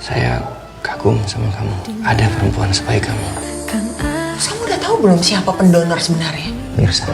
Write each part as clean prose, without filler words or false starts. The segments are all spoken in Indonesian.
Saya kagum sama kamu. Ada perempuan sebaik kamu. Terus kamu udah tahu belum siapa pendonor sebenarnya? Mirsa.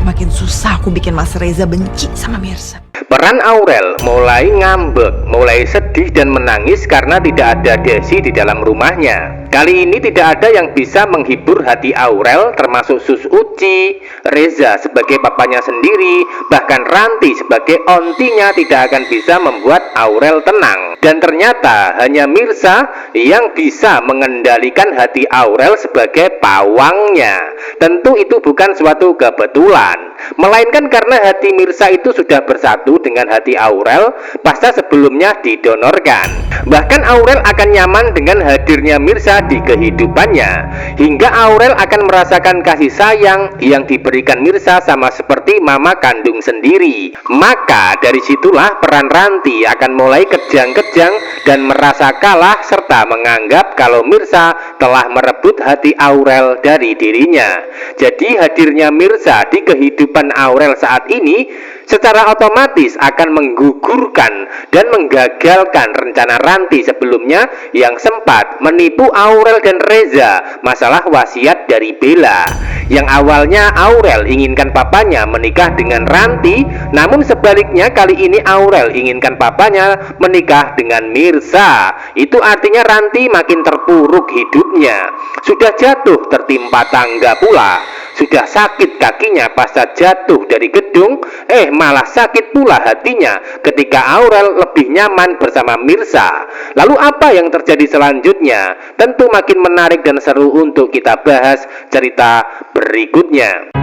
Makin susah aku bikin Mas Reza benci sama Mirsa. Peran Aurel mulai ngambek, mulai sedih dan menangis karena tidak ada Desi di dalam rumahnya. Kali ini tidak ada yang bisa menghibur hati Aurel, termasuk Sus Uci, Reza sebagai papanya sendiri, bahkan Ranti sebagai ontinya tidak akan bisa membuat Aurel tenang. Dan ternyata hanya Mirsa yang bisa mengendalikan hati Aurel sebagai pawangnya. Tentu itu bukan suatu kebetulan, melainkan karena hati Mirsa itu sudah bersatu dengan hati Aurel pasca sebelumnya didonorkan. Bahkan Aurel akan nyaman dengan hadirnya Mirsa di kehidupannya, hingga Aurel akan merasakan kasih sayang yang diberikan Mirsa sama seperti mama kandung sendiri. Maka dari situlah peran Ranti akan mulai kejang-kejang dan merasa kalah serta menganggap kalau Mirsa telah merebut hati Aurel dari dirinya. Jadi hadirnya Mirsa di kehidupan Aurel saat ini secara otomatis akan menggugurkan dan menggagalkan rencana Ranti sebelumnya yang sempat menipu Aurel dan Reza masalah wasiat dari Bella. Yang awalnya Aurel inginkan papanya menikah dengan Ranti, namun sebaliknya kali ini Aurel inginkan papanya menikah dengan Mirsa. Itu artinya Ranti makin terpuruk hidupnya, sudah jatuh tertimpa tangga pula, sudah sakit kakinya pasca jatuh dari gedung, malah sakit pula hatinya ketika Aurel lebih nyaman bersama Mirsa. Lalu apa yang terjadi selanjutnya? Tentu makin menarik dan seru untuk kita bahas cerita berikutnya.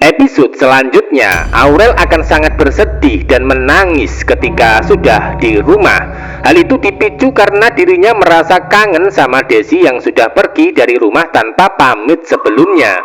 Episode selanjutnya, Aurel akan sangat bersedih dan menangis ketika sudah di rumah. Hal itu dipicu karena dirinya merasa kangen sama Desi yang sudah pergi dari rumah tanpa pamit sebelumnya.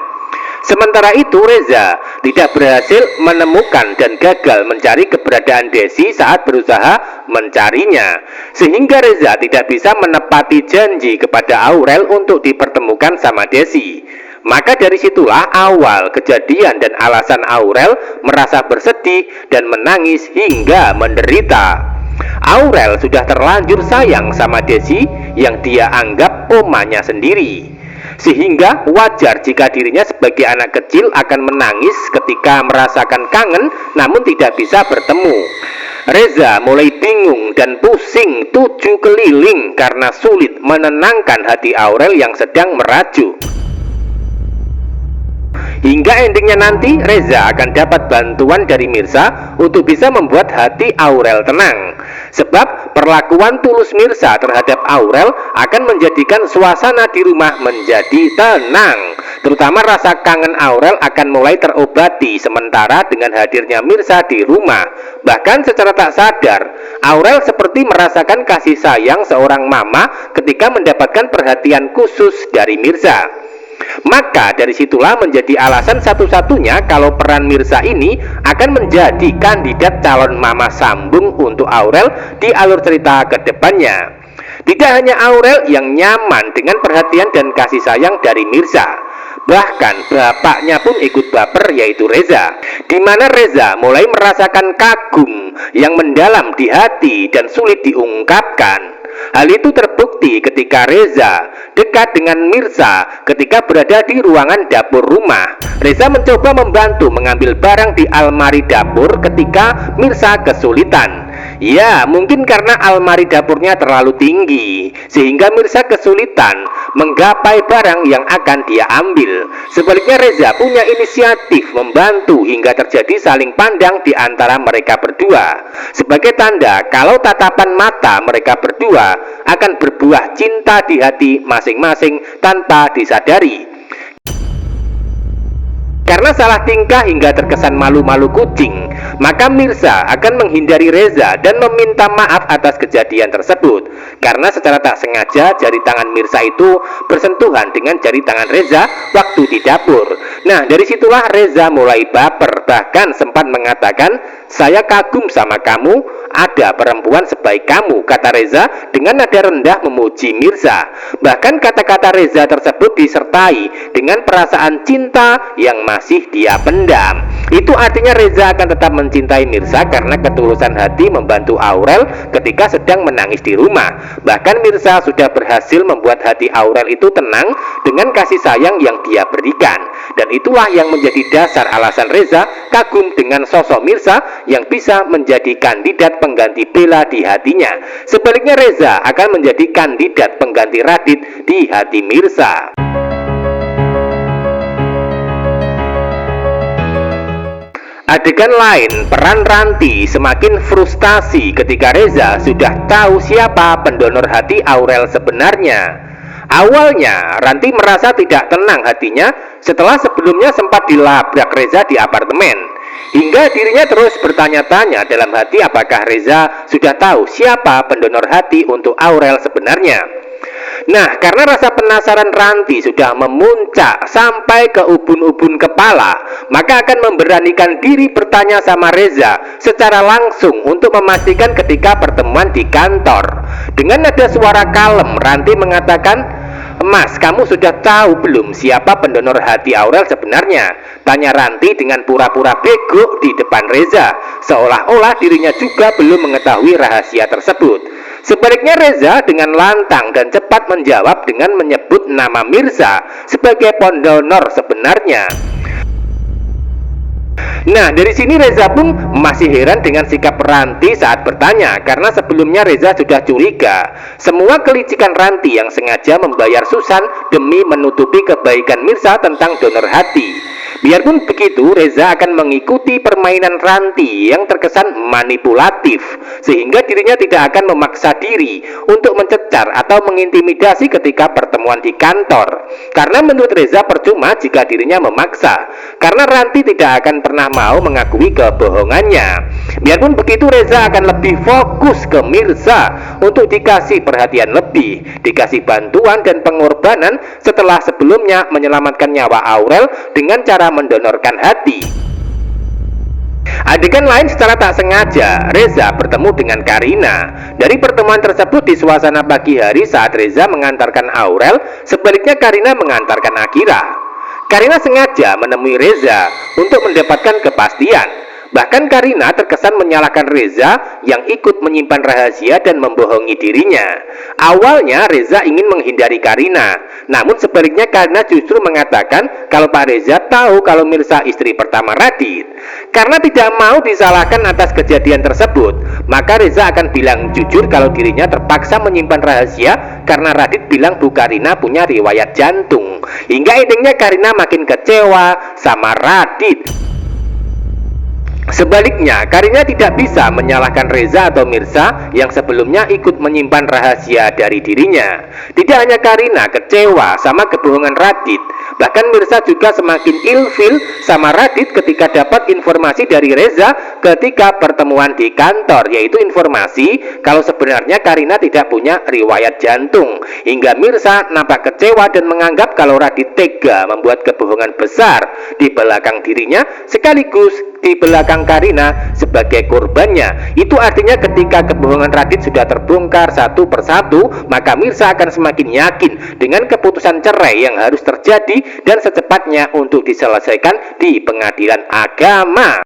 Sementara itu Reza tidak berhasil menemukan dan gagal mencari keberadaan Desi saat berusaha mencarinya, sehingga Reza tidak bisa menepati janji kepada Aurel untuk dipertemukan sama Desi. Maka dari situlah awal kejadian dan alasan Aurel merasa bersedih dan menangis hingga menderita. Aurel sudah terlanjur sayang sama Desi yang dia anggap omanya sendiri, sehingga wajar jika dirinya sebagai anak kecil akan menangis ketika merasakan kangen namun tidak bisa bertemu. Reza mulai bingung dan pusing 7 keliling karena sulit menenangkan hati Aurel yang sedang merajuk. Hingga endingnya nanti Reza akan dapat bantuan dari Mirsa untuk bisa membuat hati Aurel tenang. Sebab perlakuan tulus Mirsa terhadap Aurel akan menjadikan suasana di rumah menjadi tenang. Terutama rasa kangen Aurel akan mulai terobati sementara dengan hadirnya Mirsa di rumah. Bahkan secara tak sadar, Aurel seperti merasakan kasih sayang seorang mama ketika mendapatkan perhatian khusus dari Mirsa. Maka dari situlah menjadi alasan satu-satunya kalau peran Mirsa ini akan menjadi kandidat calon mama sambung untuk Aurel di alur cerita ke depannya. Tidak hanya Aurel yang nyaman dengan perhatian dan kasih sayang dari Mirsa, bahkan bapaknya pun ikut baper, yaitu Reza, di mana Reza mulai merasakan kagum yang mendalam di hati dan sulit diungkapkan. Hal itu terbukti ketika Reza dekat dengan Mirsa ketika berada di ruangan dapur rumah. Reza mencoba membantu mengambil barang di almari dapur ketika Mirsa kesulitan. Ya, mungkin karena almari dapurnya terlalu tinggi sehingga Mirsa kesulitan menggapai barang yang akan dia ambil. Sebaliknya Reza punya inisiatif membantu hingga terjadi saling pandang di antara mereka berdua, sebagai tanda kalau tatapan mata mereka berdua akan berbuah cinta di hati masing-masing tanpa disadari. Karena salah tingkah hingga terkesan malu-malu kucing, maka Mirsa akan menghindari Reza dan meminta maaf atas kejadian tersebut. Karena secara tak sengaja jari tangan Mirsa itu bersentuhan dengan jari tangan Reza waktu di dapur. Nah, dari situlah Reza mulai baper, bahkan sempat mengatakan, "Saya kagum sama kamu, ada perempuan sebaik kamu, kata Reza dengan nada rendah memuji Mirza. Bahkan kata-kata Reza tersebut disertai dengan perasaan cinta yang masih dia pendam. Itu artinya Reza akan tetap mencintai Mirza karena ketulusan hati membantu Aurel ketika sedang menangis di rumah. Bahkan Mirza sudah berhasil membuat hati Aurel itu tenang dengan kasih sayang yang dia berikan. Dan itulah yang menjadi dasar alasan Reza kagum dengan sosok Mirza yang bisa menjadi kandidat pengganti Bella di hatinya. Sebaliknya Reza akan menjadi kandidat pengganti Radit di hati Mirza. Adegan lain, peran Ranti semakin frustasi ketika Reza sudah tahu siapa pendonor hati Aurel sebenarnya. Awalnya, Ranti merasa tidak tenang hatinya setelah sebelumnya sempat dilabrak Reza di apartemen. Hingga dirinya terus bertanya-tanya dalam hati apakah Reza sudah tahu siapa pendonor hati untuk Aurel sebenarnya. Nah, karena rasa penasaran Ranti sudah memuncak sampai ke ubun-ubun kepala, maka akan memberanikan diri bertanya sama Reza secara langsung untuk memastikan ketika pertemuan di kantor. Dengan nada suara kalem, Ranti mengatakan, "Mas, kamu sudah tahu belum siapa pendonor hati Aurel sebenarnya?" Tanya Ranti dengan pura-pura bego di depan Reza, seolah-olah dirinya juga belum mengetahui rahasia tersebut. Sebaliknya Reza dengan lantang dan cepat menjawab dengan menyebut nama Mirza sebagai pendonor sebenarnya. Nah, dari sini Reza pun masih heran dengan sikap Ranti saat bertanya, karena sebelumnya Reza sudah curiga semua kelicikan Ranti yang sengaja membayar Susan demi menutupi kebaikan Mirza tentang donor hati. Biarpun begitu, Reza akan mengikuti permainan Ranti yang terkesan manipulatif, sehingga dirinya tidak akan memaksa diri untuk mencecar atau mengintimidasi ketika pertemuan di kantor. Karena menurut Reza percuma jika dirinya memaksa, karena Ranti tidak akan pernah mau mengakui kebohongannya. Biarpun begitu, Reza akan lebih fokus ke Mirza untuk dikasih perhatian lebih, dikasih bantuan dan pengorbanan setelah sebelumnya menyelamatkan nyawa Aurel dengan cara mendonorkan hati. Adegan lain, secara tak sengaja Reza bertemu dengan Karina. Dari pertemuan tersebut di suasana pagi hari saat Reza mengantarkan Aurel, sebaliknya Karina mengantarkan Akira. Karina sengaja menemui Reza untuk mendapatkan kepastian. Bahkan Karina terkesan menyalahkan Reza yang ikut menyimpan rahasia dan membohongi dirinya. Awalnya Reza ingin menghindari Karina, namun sebaliknya Karina justru mengatakan kalau Pak Reza tahu kalau Mirza istri pertama Radit. Karena tidak mau disalahkan atas kejadian tersebut, maka Reza akan bilang jujur kalau dirinya terpaksa menyimpan rahasia karena Radit bilang Bu Karina punya riwayat jantung. Hingga endingnya Karina makin kecewa sama Radit. Sebaliknya, Karina tidak bisa menyalahkan Reza atau Mirza yang sebelumnya ikut menyimpan rahasia dari dirinya. Tidak hanya Karina kecewa sama kebohongan Radit, bahkan Mirza juga semakin ilfil sama Radit ketika dapat informasi dari Reza ketika pertemuan di kantor, yaitu informasi kalau sebenarnya Karina tidak punya riwayat jantung. Hingga Mirza nampak kecewa dan menganggap kalau Radit tega membuat kebohongan besar di belakang dirinya sekaligus di belakang Karina sebagai korbannya. Itu artinya ketika kebohongan Radit sudah terbongkar satu persatu, maka Mirza akan semakin yakin dengan keputusan cerai yang harus terjadi dan secepatnya untuk diselesaikan di pengadilan agama.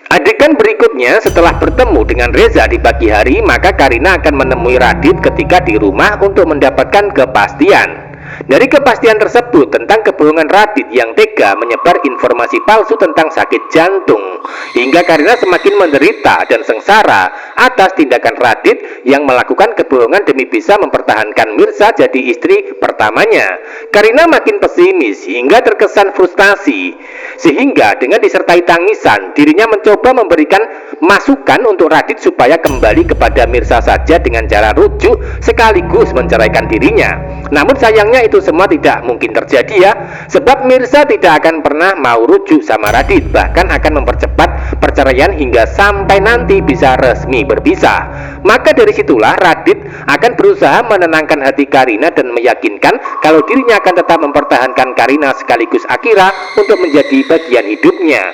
Adegan berikutnya, setelah bertemu dengan Reza di pagi hari, maka Karina akan menemui Radit ketika di rumah untuk mendapatkan kepastian. Dari kepastian tersebut tentang kebohongan Radit yang tega menyebar informasi palsu tentang sakit jantung, hingga Karina semakin menderita dan sengsara atas tindakan Radit yang melakukan kebohongan demi bisa mempertahankan Mirza jadi istri pertamanya. Karina makin pesimis hingga terkesan frustasi, sehingga dengan disertai tangisan dirinya mencoba memberikan masukan untuk Radit supaya kembali kepada Mirza saja dengan cara rujuk sekaligus menceraikan dirinya. Namun sayangnya itu semua tidak mungkin terjadi ya, sebab Mirza tidak akan pernah mau rujuk sama Radit, bahkan akan mempercepat perceraian hingga sampai nanti bisa resmi berpisah. Maka dari situlah Radit akan berusaha menenangkan hati Karina dan meyakinkan kalau dirinya akan tetap mempertahankan Karina sekaligus Akira untuk menjadi bagian hidupnya.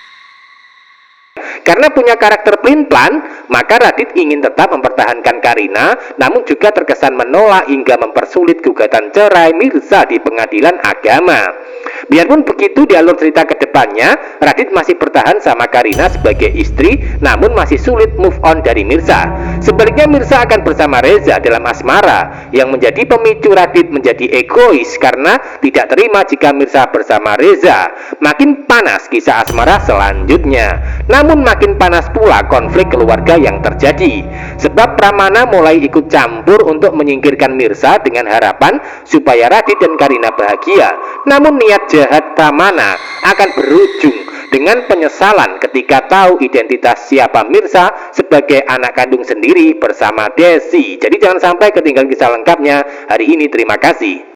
Karena punya karakter pelin-pelan, maka Radit ingin tetap mempertahankan Karina, namun juga terkesan menolak hingga mempersulit gugatan cerai Mirza di pengadilan agama. Biarpun begitu, di alur cerita kedepannya, Radit masih bertahan sama Karina sebagai istri, namun masih sulit move on dari Mirza. Sebaliknya Mirza akan bersama Reza dalam asmara, yang menjadi pemicu Radit menjadi egois karena tidak terima jika Mirza bersama Reza. Makin panas kisah asmara selanjutnya, namun makin panas pula konflik keluarga yang terjadi, sebab Pramana mulai ikut campur untuk menyingkirkan Mirza dengan harapan supaya Radit dan Karina bahagia. Namun niat jahat Pramana akan berujung dengan penyesalan ketika tahu identitas siapa Mirza sebagai anak kandung sendiri bersama Desi. Jadi jangan sampai ketinggalan kisah lengkapnya hari ini. Terima kasih.